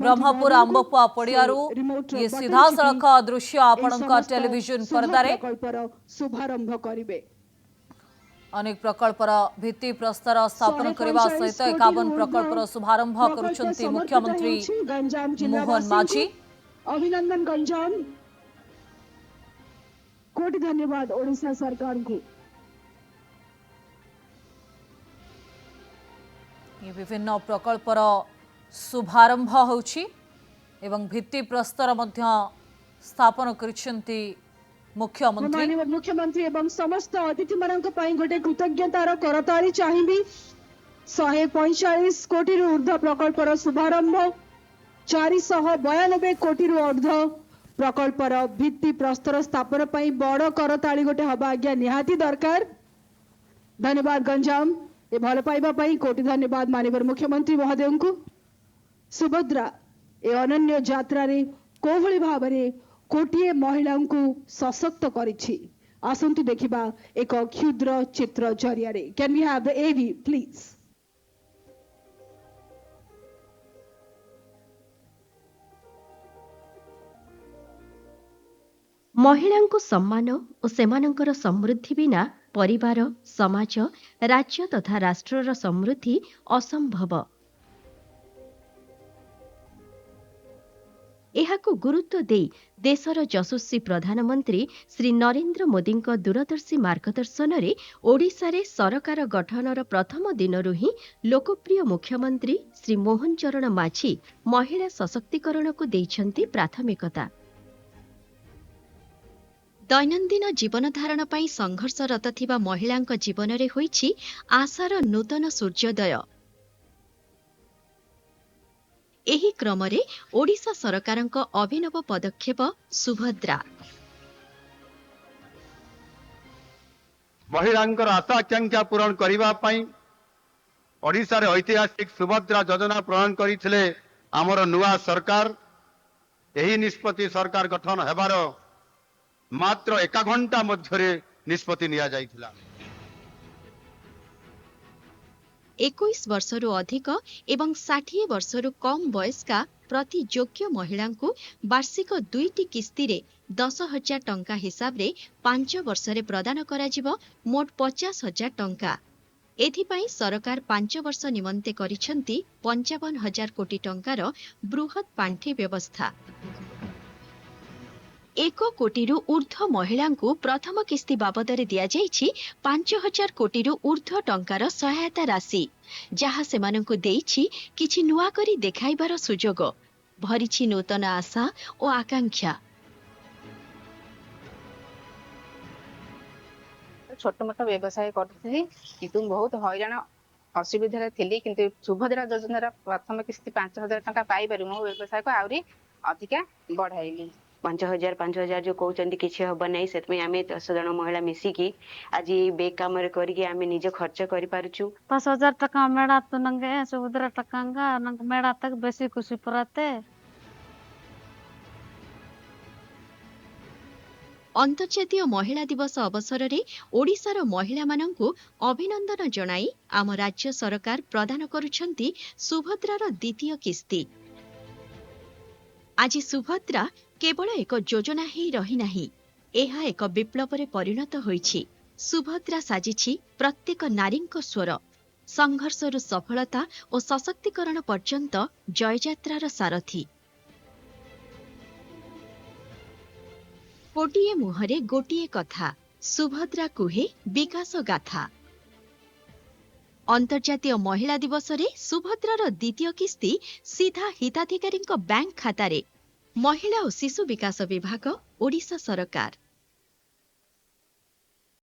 ब्रह्मपुर आंबपुआ पड़ियारू ये सीधा सड़क दृश्य आपणका टेलीविजन पर्दारे शुभारंभ करिवे। अनेक प्रकल्पर भित्ति प्रस्तर स्थापन करने सहित 51 प्रकल्पर शुभारंभ करुछंती मुख्यमंत्री मोहन माझी। अभिनंदन गंजाम, कोटि धन्यवाद ओडिशा सरकार को। ये विभिन्न प्रकल्पर शुभारंभ होउछि एवं भित्ति प्रस्तर मध्य स्थापन करिछंती मुख्यमंत्री। मुख्यमंत्री एवं समस्त अतिथि मानक पई गोटे कृतज्ञतार करताली चाहिबी। 145 कोटी रु ऊर्ध्व प्रकल्पर शुभारंभ, 492 कोटी रु ऊर्ध्व प्रकल्पर भित्ति प्रस्तर स्थापन पई बड़ करताली गोटे हबा आज्ञा निहाती दरकार। धन्यवाद गंजाम, ए भल पाइबा पई कोटि धन्यवाद माननीय मुख्यमंत्री महोदय को। सुभद्रा ए अनन्य यात्रा रे कोभली भाव रे कोटिए महिला को सशक्त करिछि। आसंतु देखिबा एक क्षुद्र चित्र जरिया रे। Can we have the AV please. महिला को सम्मान और सेमानंकर समृद्धि बिना परिवार, समाज, राज्य तथा राष्ट्रर समृद्धि असंभव। एहाकु गुरुत्व देई देशर यशस्वी प्रधानमंत्री श्री नरेंद्र मोदी दूरदर्शी मार्गदर्शन रे ओडिशा रे सरकार गठनर प्रथम दिनरु ही लोकप्रिय मुख्यमंत्री श्री मोहन चरण माझी महिला सशक्तिकरण को देइछंती प्राथमिकता। दैनन्दिन जीवन धारण पाई संघर्षरत थिबा महिलांक जीवन रे होईछि आशार नूतन सूर्योदय। एही क्रमरे ओडिशा सरकारक अभिनव पदक्षेप सुभद्रा। महिलांकर आशा आकांक्षा पूरण करिबा पई ओडिशा रे ऐतिहासिक सुभद्रा योजना प्रणान करिथिले हमर नुआ सरकार। एही निष्पत्ति सरकार गठन हेबार मात्र 1 घंटा मध्यरे निष्पत्ति निया जाइथिला। 21 वर्षरु अधिक एवं 60 वर्षरु कम वयस्का प्रति योग्य महिला को वार्षिक 2टी किस्ती रे 10,000 टंका हिसाब रे 5 वर्षरे प्रदान कराजिबो मोट 50,000 टंका। एथिपाई सरकार 5 वर्ष निमंते करिछंती 55,000 कोटी टंकार बृहत पांठी व्यवस्था। 1 कोटी ऊर्ध्व महिला को प्रथम किस्ती बाबदरे दिया जाइछि 5,000 कोटी ऊर्ध्व टंकार सहायता राशि, जहा सेमानंकु देइछि किछि नुआ करी देखाइबार सुजोग, भरिछि नूतन आशा और आकांक्षा। छोट मोट व्यवसाय करथि किंतु बहुत हैरान असुविधा थिली, किंतु सुभद्रा योजना प्रथम किस्ती 5,000 टंका पाई बारी मो व्यवसाय को आउरी अधिका बढ़ाइली। 5,000 जो कहते किसी हम ना से आम 10 जन महिला मिसिकी आज बे कम करके निजे खर्च कर 5,000 टका मेड़ा तो नंगे सुभद्रा टका मेड़ा तक बेसी खुशी पड़ते। अंतर्जातीय महिला दिवस अवसर में ओडिशार महिला मानंकु अभिनंदन जणाई आम राज्य सरकार प्रदान करुछंती सुभद्रार द्वितीय किस्ती। आज सुभद्रा केवल एक योजना ही रही नहीं, एहा एक विप्लव परिणत होईछि। सुभद्रा साजिछि प्रत्येक नारींक स्वर, संघर्षरु सफलता और सशक्तिकरण पर्यंत जययात्रार सारथी। गोटिए मुहरे गोटिए कथा, सुभद्रा कुहे विकास गाथा। अंतर्जातीय महिला दिवस रे सुभद्रार द्वितीय किस्ती सीधा हिताधिकारी बैंक खाता रे। महिला और शिशु विकास विभाग, ओडिशा सरकार।